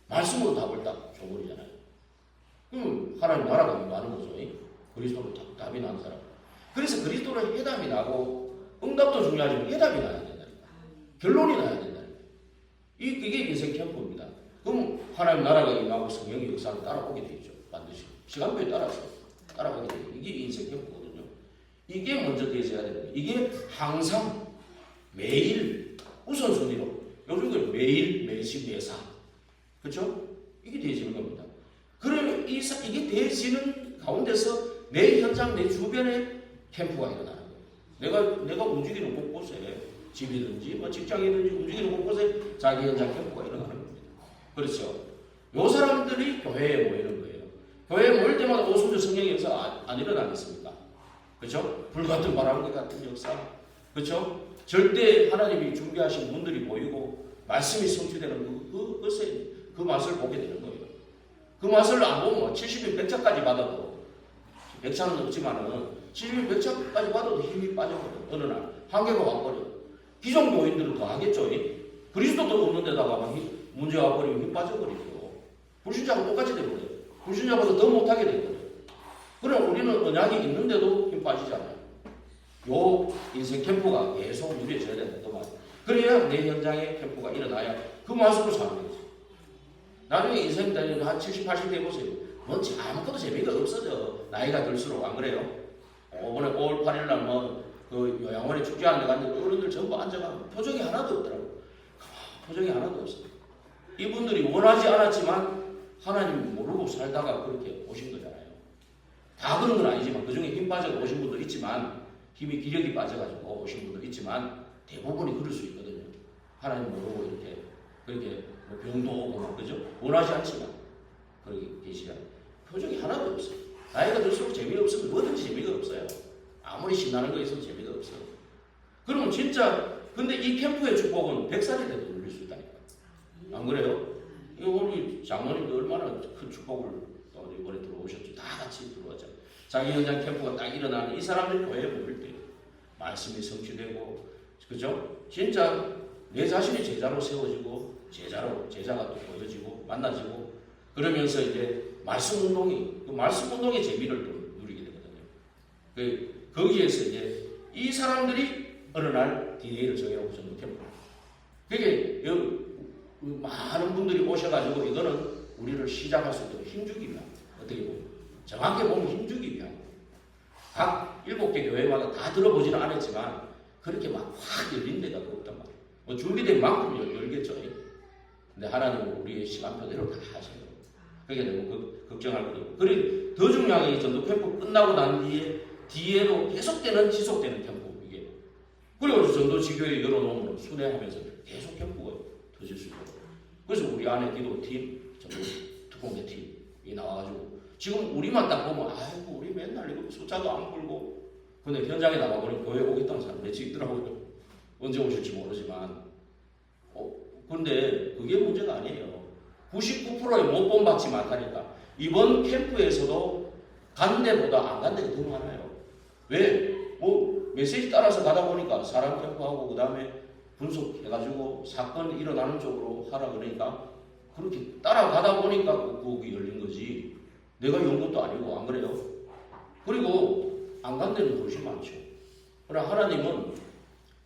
Speaker 1: 말씀으로 답을 딱 줘버리잖아요. 그럼 하나님 나라가 많은 거죠. 그리스도로 답이 나는 사람. 그래서 그리스도로 해답이 나고 응답도 중요하지만 해답이 나야 된다니까. 결론이 나야 된다니까. 이게 인생 캠프입니다. 그럼 하나님 나라가 임하고 성령의 역사를 따라오게 되죠. 반드시. 시간표에 따라서 따라가게 돼요. 이게 인생 캠프거든요. 이게 먼저 되어야 됩니다. 이게 항상 매일 우선순위로 요즘은 매일 매시 매사 그렇죠? 이게 되어지는 겁니다. 그러면 이게 되어지는 가운데서 내 현장 내 주변에 캠프가 일어나는 거예요. 내가 움직이는 곳곳에 집이든지 직장이든지 움직이는 곳곳에 자기 현장 캠프가 일어나는 겁니다. 그렇죠? 요 사람들이 교회에 모이는 거예요. 교회에 모일 때마다 오순절 성령의 역사 안 일어나겠습니까? 그렇죠? 불같은 바람과 같은 역사 그렇죠? 절대 하나님이 준비하신 문들이 보이고 말씀이 성취되는 그 맛을 보게 되는 거예요. 그 맛을 안 보면 70인 100차까지 받아도 100차는 없지만은 70인 100차까지 받아도 힘이 빠져버려요. 어느 날 한계가 와버려요. 기존 교인들은 더 하겠죠. 그리스도도 없는 데다가 문제가 와버리면 힘 빠져버리죠. 불신자하고 똑같이 돼버려요. 불신자보다 더 못하게 돼버려요. 그럼 우리는 언약이 있는데도 힘 빠지잖아요. 요 인생 캠프가 계속 누려져야 된다. 그 말. 그래야 내 현장에 캠프가 일어나야 그 맛으로 사는 거죠. 나중에 인생 다니는 한 70, 80대 해보세요. 뭔지 아무것도 재미가 없어져. 나이가 들수록 안 그래요? 이번에 5월 8일날 그 요양원에 축제하는 데 갔는데 어른들 전부 앉아가고 표정이 하나도 없더라고. 표정이 하나도 없어. 이분들이 원하지 않았지만 하나님 모르고 살다가 그렇게 오신 거잖아요. 다 그런 건 아니지만 그중에 힘 빠져 오신 분도 있지만 힘이 기력이 빠져가지고 오신 분도 있지만 대부분이 그럴 수 있거든요. 하나님 모르고 그렇게 병도 오고 막 그죠? 원하지 않지만 그렇게 계시면 표정이 하나도 없어요. 나이가 들수록 재미가 없으면 뭐든지 재미가 없어요. 아무리 신나는 거 있어도 재미가 없어요. 그러면 진짜 근데 이 캠프의 축복은 100살이 돼도 누릴 수 있다니까. 안 그래요? 우리 장로님도 얼마나 큰 축복을 또 이번에 들어오셨죠. 다 같이 들어왔죠. 자기 현장 캠프가 딱 일어나는 이 사람들이 교회에 모일 때 말씀이 성취되고 그죠? 진짜 내 자신이 제자로 세워지고 제자가 또 보여지고 만나지고 그러면서 이제 말씀 운동의 재미를 또 누리게 되거든요. 거기에서 이제 이 사람들이 어느 날 DA를 정해놓고 전도 캠프. 그게 많은 분들이 오셔가지고 이거는 우리를 시작할 수 있도록 힘주기 위한 어떻게 보면 정확히 보면 힘주기 위한 각 7개 교회마다 다 들어보지는 않았지만 그렇게 막 확 열린 데가 없단 말이에요. 준비된 만큼 열겠죠. 근데 하나님은 우리의 시간표대로 다 하셔요. 그게 너무 걱정할 거예요. 그리고 더 중요한 게 전도 캠프 끝나고 난 뒤에도 계속되는 지속되는 캠프 이게. 그리고 전도 지교에 열어놓으면 순회하면서 계속 캠프가 터질 수 있고. 그래서 우리 안에 기도팀, 전도 특공대팀이 나와가지고 지금 우리만 딱 보면 아이고 우리 맨날 이거 숫자도 안 풀고
Speaker 2: 근데 현장에 나가보니 교회 오겠다는 사람 몇씩 있더라고요. 언제 오실지 모르지만. 근데 그게 문제가 아니에요. 99%의 못 본받지 못하니까. 이번 캠프에서도 간 데보다 안 간 데가 더 많아요. 왜? 메시지 따라서 가다 보니까 사람 캠프하고 그 다음에 분석해가지고 사건 일어나는 쪽으로 하라 그러니까 그렇게 따라가다 보니까 거기 열린 거지. 내가 연 것도 아니고 안 그래요? 그리고 안 간 데는 훨씬 많죠. 그러나 하나님은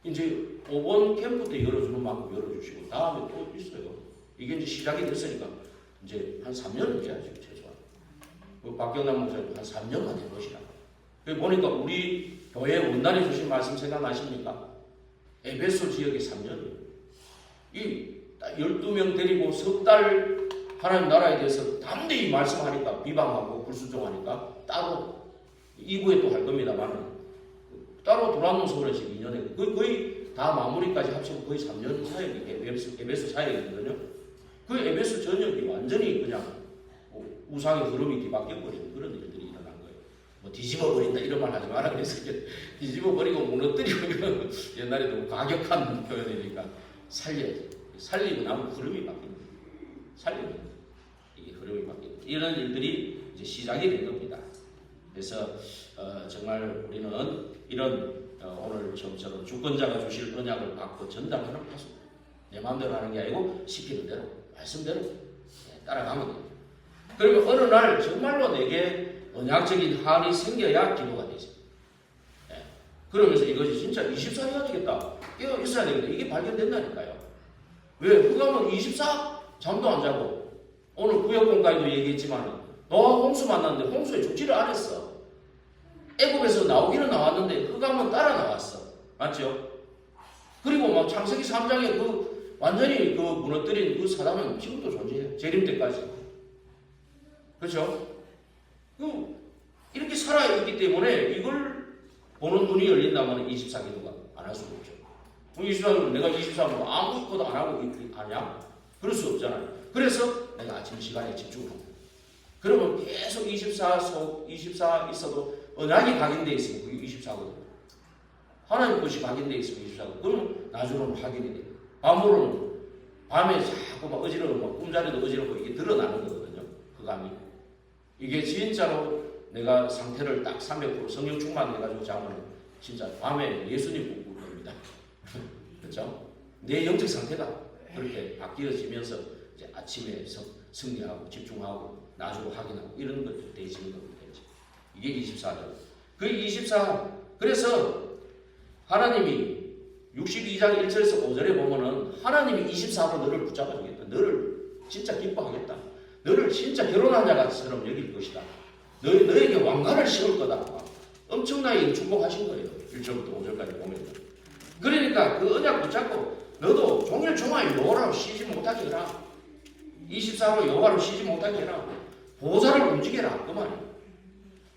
Speaker 2: 이제 5번 캠프 때 열어주는 만큼 열어주시고 다음에 또 있어요. 이게 이제 시작이 됐으니까 이제 한 3년은 돼야죠. 최소한. 박경남 목사님 한 3년만 해보시라. 보니까 우리 교회 원단에 주신 말씀 생각나십니까? 에베소 지역에 3년이에요. 이 12명 데리고 석 달 하나님 나라에 대해서 담대히 말씀하니까 비방하고 불순종하니까 따로 2부에 또 할 겁니다만 따로 돌아오는 서울에 지금 2년에 거의 다 마무리까지 합치면 거의 3년 사역이 에베소 사역이거든요. 그 에베소 전역이 완전히 그냥 우상의 흐름이 뒤바뀌어버리는 그런 일들이 일어난 거예요. 뭐 뒤집어버린다 이런 말 하지 마라 그랬을 때 뒤집어버리고 무너뜨리고 이런 옛날에 너무 과격한 표현이니까 살리고 나면 흐름이 바뀌는 거예요. 살리면 이게 흐름이 바뀌는 거예요. 이런 일들이 이제 시작이 된 겁니다. 그래서 정말 우리는 이런 오늘 처음처럼 주권자가 주실 언약을 받고 전달하는 파수 내 마음대로 하는 게 아니고 시키는 대로 말씀대로 따라가면 돼요. 그러면 어느 날 정말로 내게 언약적인 한이 생겨야 기도가 되죠. 그러면서 이것이 진짜 24 해야 되겠다. 이거 있어야 되겠다. 이게 발견된다니까요. 왜? 흑암은 24 잠도 안 자고 오늘 구역공가에도 얘기했지만 너와 홍수 만났는데 홍수에 죽지를 않았어. 애굽에서 나오기는 나왔는데 흑암은 따라 나왔어. 맞죠? 그리고 막 창세기 3장에 완전히 무너뜨린 그 사단은 지금도 존재해요. 재림 때까지. 그렇죠? 이렇게 살아있기 때문에 이걸 보는 눈이 열린다면 24기도가 안 할 수가 없죠. 24기도 내가 24기도 아무것도 안 하고 하냐? 그럴 수 없잖아요. 그래서 내가 아침 시간에 집중합니다. 그러면 계속 24 있어도 언약이 각인되어 있으면 그게 24거든요. 하나님 것이 각인되어 있으면 24거든요. 그러면 나중에는 확인이 돼요. 밤에 자꾸 막 어지러워, 꿈자리도 어지럽고 이게 드러나는 거거든요. 그 감이. 이게 진짜로 내가 상태를 딱 300% 성령 충만해가지고 자면 진짜 밤에 예수님 꿈꿀 겁니다. 그렇죠? 내 영적 상태가 그렇게 바뀌어지면서 이제 아침에 승리하고 집중하고 나중에 확인하고 이런 것들이 되어지는 겁니다. 이게 24죠. 그 24. 그래서 하나님이 62장 1절에서 5절에 보면은 하나님이 24로 너를 붙잡아주겠다. 너를 진짜 기뻐하겠다. 너를 진짜 결혼한 자처럼 여길 것이다. 너에게 왕관을 씌울 거다. 엄청나게 축복하신 거예요. 1절부터 5절까지 보면. 그러니까 그 언약 붙잡고 너도 종일 종일 여호와로 쉬지 못하게 해라. 24로 여호와로 쉬지 못하게 해라. 보좌를 움직여라. 그 말이에요.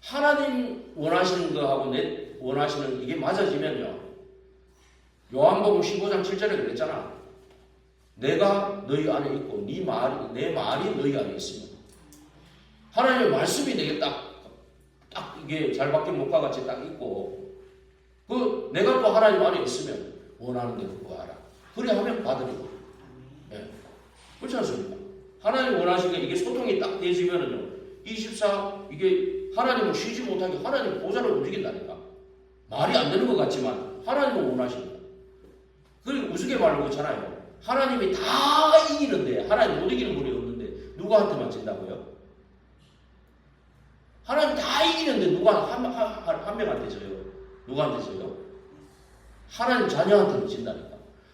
Speaker 2: 하나님 원하시는 거하고 내 원하시는 이게 맞아지면요. 요한복음 15장 7절에 그랬잖아. 내가 너희 안에 있고 내 말이 너희 안에 있으면 하나님의 말씀이 내게 딱 이게 잘 바뀐 목과 같이 딱 있고 내가 또 하나님 안에 있으면 원하는 대로 구하라. 그래 하면 받으리고. 그렇지 않습니까? 하나님 원하시는 게 이게 소통이 딱 되어지면은요. 24 이게 하나님을 쉬지 못하게 하나님 보좌를 움직인다니까. 말이 안 되는 것 같지만 하나님은 원하십니다. 그리고 우스갯말로 그렇잖아요. 하나님이 다 이기는데 하나님 못 이기는 분이 없는데 누구한테만 진다고요? 하나님 다 이기는데 누가 한 명한테 져요? 누구한테 져요? 하나님 자녀한테 진다니까.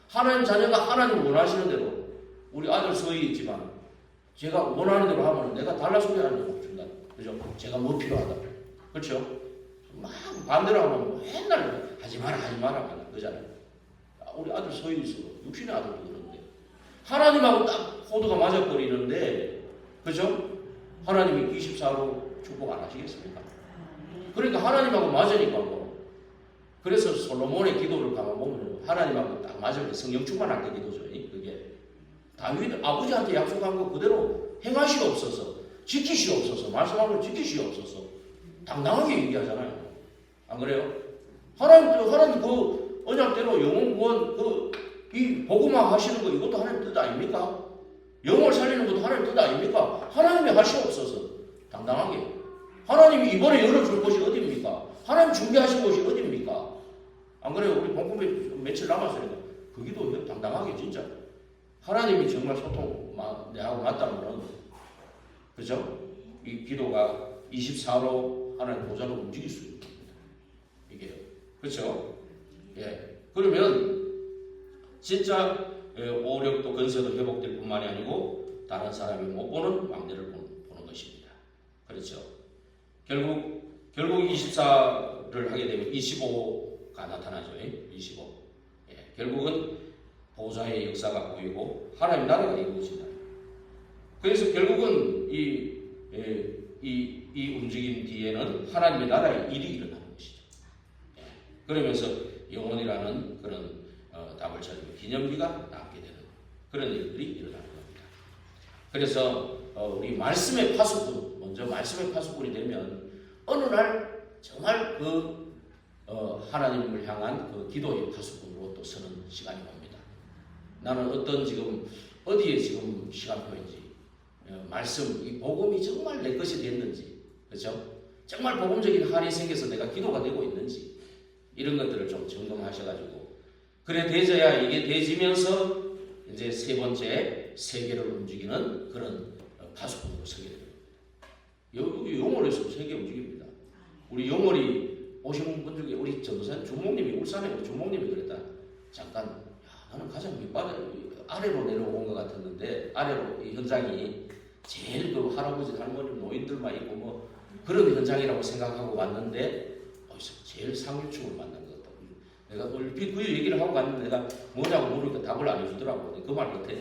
Speaker 2: 하나님 자녀가 하나님 원하시는 대로 우리 아들 서희 있지만 제가 원하는 대로 하면 내가 달라 소리 하는 거 준다. 그죠? 제가 뭐 필요하다. 그렇죠? 막 반대로 하면 맨날 하지 마라 그러잖아요. 우리 아들 서희 있어도 육신의 아들도 그런데 하나님하고 딱 코드가 맞아버리는데 그죠? 하나님이 24로 축복 안 하시겠습니까? 그러니까 하나님하고 맞으니까 뭐 그래서 솔로몬의 기도를 가만 보면 하나님하고 딱 맞으면 성령 충만할 때 기도죠. 그게 다윗 아버지한테 약속한 거 그대로 행하시옵소서, 지키시옵소서, 말씀한 걸 지키시옵소서 당당하게 얘기하잖아요. 안 그래요? 하나님 그 언약대로 영혼 구원 이 복음화 하시는 거 이것도 하나님 뜻 아닙니까? 영혼을 살리는 것도 하나님 뜻 아닙니까? 하나님이 하시옵소서 당당하게. 하나님이 이번에 열어줄 곳이 어디입니까? 하나님 준비하신 곳이 어디입니까? 안 그래요? 우리 본금 며칠 남았으니까 그 기도 당당하게 진짜 하나님이 정말 소통 내하고 맞다면 그죠? 이 기도가 24로 하나님 보좌로 움직일 수 있습니다. 이게 그렇죠? 예. 그러면 진짜 오력도 건설도 회복될 뿐만이 아니고 다른 사람이 못 보는 왕래를 보는 것입니다. 그렇죠? 결국 24를 하게 되면 25가 나타나죠. 25. 예. 결국은 보좌의 역사가 보이고 하나님 나라가 이루어진다. 그래서 결국은 이 움직임 뒤에는 하나님의 나라의 일이 일어나는 것이죠. 예. 그러면서 영원이라는 그런 답을 찾으면 기념비가 남게 되는 그런 일들이 일어나는 겁니다. 그래서 우리 말씀의 파수꾼, 먼저 말씀의 파수꾼이 되면 어느 날 정말 하나님을 향한 그 기도의 파수꾼으로 또 서는 시간이 옵니다. 나는 어디에 지금 시간표인지, 말씀, 이 복음이 정말 내 것이 됐는지, 그렇죠? 정말 복음적인 한이 생겨서 내가 기도가 되고 있는지, 이런 것들을 좀 점검하셔가지고, 그래 되져야 이게 되지면서 이제 세 번째 세계를 움직이는 그런 파수꾼으로 서게 됩니다. 여기 용월에서 세계 움직입니다. 우리 용월이 오신 분 중에 우리 전도사님 주목님이 울산에 우리 주목님이 그랬다. 잠깐 나는 가장 밑바닥 아래로 내려온 것 같았는데 아래로 이 현장이 제일 그 할아버지 할머니 노인들만 있고 뭐 그런 현장이라고 생각하고 왔는데 제일 상류층을 만난 것 같다. 내가 얼핏 그 얘기를 하고 갔는데 내가 뭐냐고 물으니까 답을 안 해주더라고. 그 말 같아.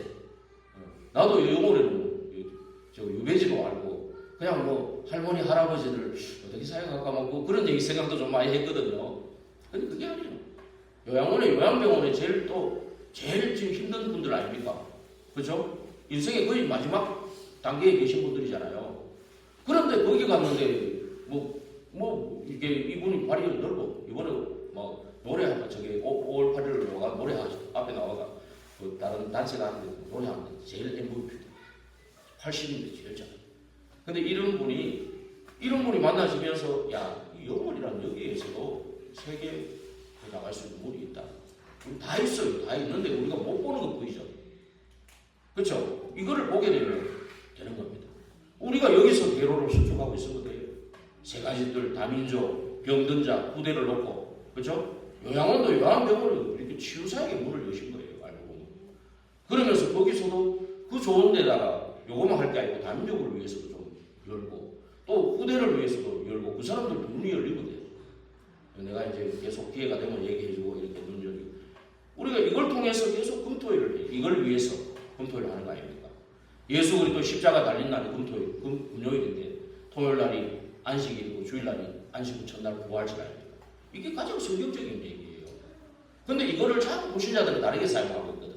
Speaker 2: 나도 영월에는 저 유배지로 알고 그냥 뭐 할머니 할아버지들 어떻게 사역할까 뭐 그런 얘기 생각도 좀 많이 했거든요. 근데 그게 아니에요. 요양병원에 제일 지금 힘든 분들 아닙니까? 그죠? 인생의 거의 마지막 단계에 계신 분들이잖아요. 그런데 거기 갔는데 이게 이분이 발이 넓어. 이번에 뭐 노래하면 저기 5월 8일로 노래하죠. 앞에 나와가 다른 단체가 하는데 노래하는데 제일 MVP 80인데 제일 잘. 근데 이런 분이 만나시면서 이 영월이라는 여기에서도 세계에 나갈 수 있는 물이 있다. 다 있어요. 다 있는데 우리가 못 보는 것 뿐이죠. 그렇죠? 이거를 보게 되면 되는 겁니다. 우리가 여기서 대로를 수축하고 있으면 돼요. 세 가지들 다민족, 병든자, 후대를 놓고 그렇죠? 요양원도 요양병원을 이렇게 치유사역의 문을 여신 거예요. 알고 보면. 그러면서 거기서도 그 좋은 데다가 요거만 할 게 아니고 다민족을 위해서도 좀 열고 또 후대를 위해서도 열고 그 사람들도 눈이 열리면 돼요. 내가 이제 계속 기회가 되면 얘기해주고 이렇게 눈 열리고 우리가 이걸 통해서 계속 금토일을 해요. 이걸 위해서 금토일을 하는 거 아닙니까? 예수 그리스도 십자가 달린 날이 금요일인데 토요일날이 안식일이고 주일날이 안식 후 첫날 부활절 아닙니까? 이게 가장 성경적인 얘기예요. 근데 이거를 자꾸 불신자들은 다르게 사용하고 있거든.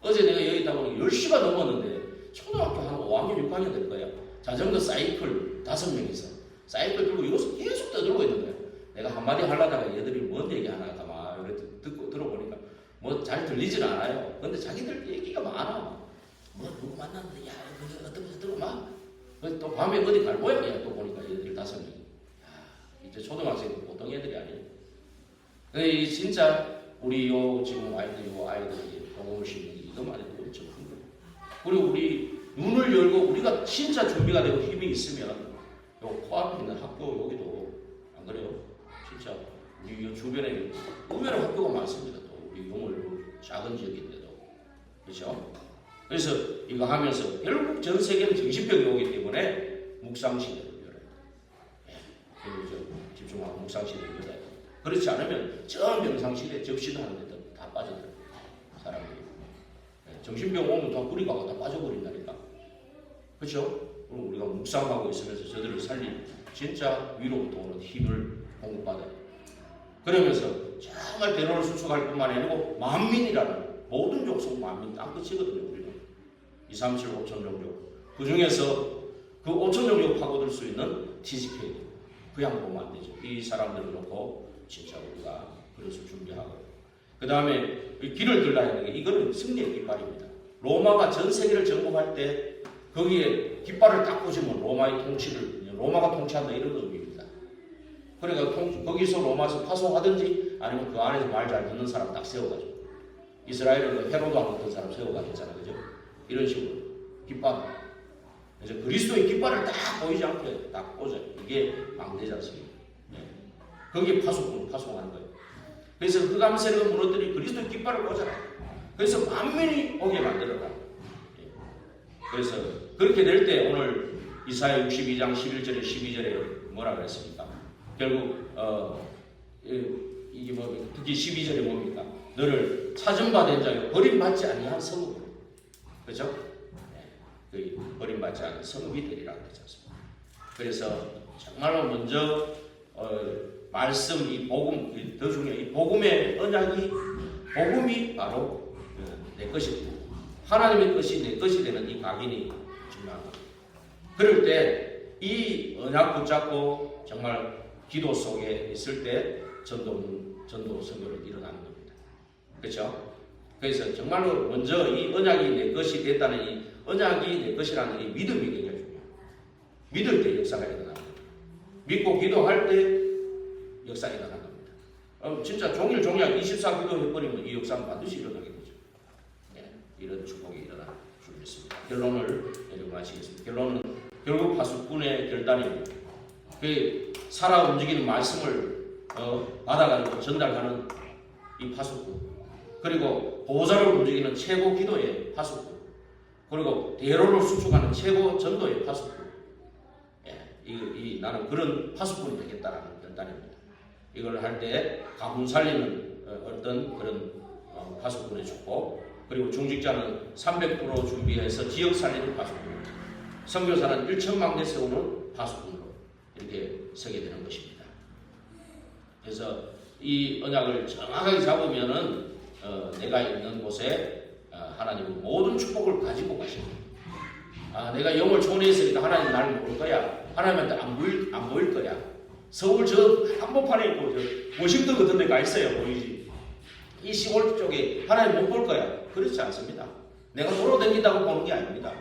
Speaker 2: 어제 내가 여기 있다 보니 10시가 넘었는데 초등학교 한 5학년, 6학년 될 거야. 자전거 사이클 5명이서 사이클 들고 이것을 계속 떠들고 있는 거야. 내가 한마디 하려다가 얘들이 뭔 얘기 하나 가만 듣고 들어보니까 뭐 잘 들리진 않아요. 근데 자기들 얘기가 많아. 뭐 누구 만났는데 그게 어떻게 막. 또 밤에 어디 갈 모양이야. 또 보니까 얘들 5명이. 이제 초등학생도 보통 애들이 아니에요. 근데 진짜 우리 지금 아이들이 복음을 심는 게 이것만 해도 엄청 큰 거예요. 그리고 우리 눈을 열고 우리가 진짜 준비가 되고 힘이 있으면 요 코앞에 있는 학교 여기도 안 그래요? 진짜 우리 요 주변에 의외로 학교가 많습니다. 또 우리 용을 작은 지역인데도 그렇죠? 그래서 이거 하면서 결국 전 세계는 정신병이 오기 때문에 묵상시대를 열어야 돼. 그리고 집중하고 묵상시대를 열어야 돼. 그렇지 않으면 전 명상시대 접신하는 데도 다 빠져들어요. 사람들이. 정신병 오면 다 구리 가고 다 빠져버린다니까. 그렇죠? 그럼 우리가 묵상하고 있으면서 저들을 살린 진짜 위로부터 오는 힘을 공급받아요. 그러면서 정말 대로를 수축할 뿐만 아니고 만민이라는 모든 족속 만민 땅끝이거든요. 우리는 2, 3, 7, 5천 종족. 그 중에서 그 5천 종족 파고들 수 있는 TGK 그냥 보면 안 되죠. 이 사람들을 놓고 진짜 우리가 그것을 준비하고 그 다음에 길을 들라 했는 게 이거는 승리의 깃발입니다. 로마가 전 세계를 정복할 때 거기에 깃발을 딱 꽂으면 로마의 통치를 로마가 통치한다 이런 의미입니다. 그러니까 거기서 로마에서 파송하든지 아니면 그 안에서 말 잘 듣는 사람 딱 세워가지고 이스라엘은 헤로도하고 어떤 사람 세워가지고 그죠? 이런 식으로 깃발 그래서 그리스도의 깃발을 딱 보이지 않게 딱 꽂아 이게 망대지 않습니까? 거기에 파송하는 거예요. 그래서 흑암 세력을 무너뜨리 그리스도의 깃발을 꽂아라. 그래서 만민이 오게 만들어라. 그래서 그렇게 될 때 오늘 이사야 62장 11절에 12절에 뭐라 그랬습니까? 결국 이게 뭡니까? 특히 12절에 뭡니까? 너를 찾은 바 된 자여 버림받지 아니한 성읍으로 그렇죠? 버림받지 않은 성읍이 되리라 그러지 않습니까? 그래서 정말로 먼저 말씀 이 복음 더 중요해. 이 복음의 언약이 복음이 바로 내 것이고 하나님의 것이 내 것이 되는 이 각인이 중요한 겁니다. 그럴 때 이 언약 붙잡고 정말 기도 속에 있을 때 전도 선교를 일어나는 겁니다. 그렇죠? 그래서 정말로 먼저 이 언약이 내 것이 됐다는 이 언약이 내 것이라는 이 믿음이 굉장히 중요해요. 믿을 때 역사가 일어나는 겁니다. 믿고 기도할 때 역사가 일어나는 겁니다. 진짜 종일 종약 24 기도해버리면 이 역사는 반드시 일어나게 되죠. 이런 축복이 일어날 줄 믿습니다. 결론을 내리고 마치겠습니다. 결론은 결국 파수꾼의 결단입니다. 그 살아 움직이는 말씀을 받아가지고 전달하는 이 파수꾼, 그리고 보호자를 움직이는 최고 기도의 파수꾼, 그리고 대로를 수축하는 최고 전도의 파수꾼. 나는 그런 파수꾼이 되겠다라는 결단입니다. 이걸 할 때 가문 살리는 어떤 그런 파수꾼의 축복, 그리고 중직자는 300% 준비해서 지역 살리는 파수꾼, 선교사는 1,000망대 세우는 파수꾼으로 이렇게 서게 되는 것입니다. 그래서 이 언약을 정확하게 잡으면은 내가 있는 곳에 하나님은 모든 축복을 가지고 가십니다. 내가 영을 초원에 있으니까 하나님 나를 모를 거야. 하나님한테 안 보일 거야. 서울 저 한복판에 있고 저 워싱턴 같은 데 가 있어요. 보이지? 이 시골 쪽에 하나님 못 볼 거야. 그렇지 않습니다. 내가 돌아다닌다고 보는 게 아닙니다.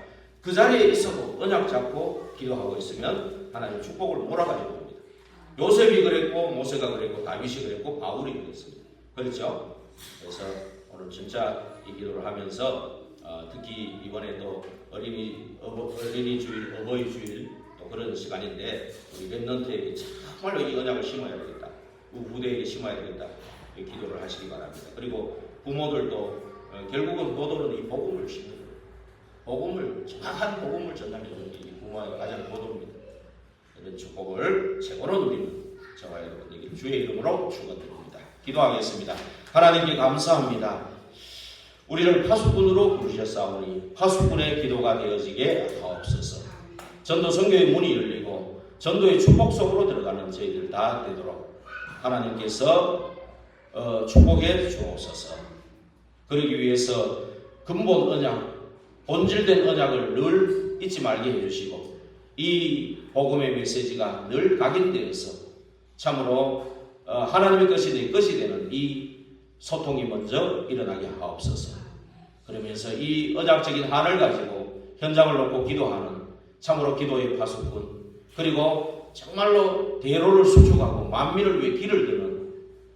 Speaker 2: 그 자리에 있어도 언약 잡고 기도하고 있으면 하나님 축복을 몰아가지고 옵니다. 요셉이 그랬고 모세가 그랬고 다윗이 그랬고 바울이 그랬습니다. 그렇죠? 그래서 오늘 진짜 이 기도를 하면서 특히 이번에 또 어린이 주일, 어버이 주일 또 그런 시간인데 우리 랩런트에게 정말로 이 언약을 심어야 되겠다. 무대에게 심어야 되겠다. 기도를 하시기 바랍니다. 그리고 부모들도 결국은 보도는 이 복음을 심는 거예요. 복음을 정확한 복음을 전달해주는 게 부모의 가장 보도입니다. 이런 축복을 최고로 누리는 저와 여러분 되기를 주의 이름으로 축원드립니다. 기도하겠습니다. 하나님께 감사합니다. 우리를 파수꾼으로 부르셨사오니 파수꾼의 기도가 되어지게 하옵소서. 전도 선교의 문이 열리고 전도의 축복 속으로 들어가는 저희들 다 되도록 하나님께서 축복해 주옵소서. 그러기 위해서 근본 언약, 본질된 언약을 늘 잊지 말게 해주시고 이 복음의 메시지가 늘 각인되어서 참으로 하나님의 것이 내 것이 되는 이 소통이 먼저 일어나게 하옵소서. 그러면서 이 언약적인 한을 가지고 현장을 놓고 기도하는 참으로 기도의 파수꾼, 그리고 정말로 대로를 수축하고 만민을 위해 길을 드는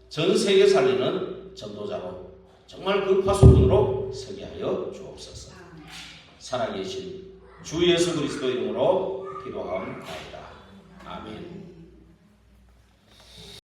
Speaker 2: 전 세계 살리는 전도자로 정말 그 파수꾼으로 서게 하여 주옵소서. 살아계신 주 예수 그리스도 이름으로 기도하옵나이다.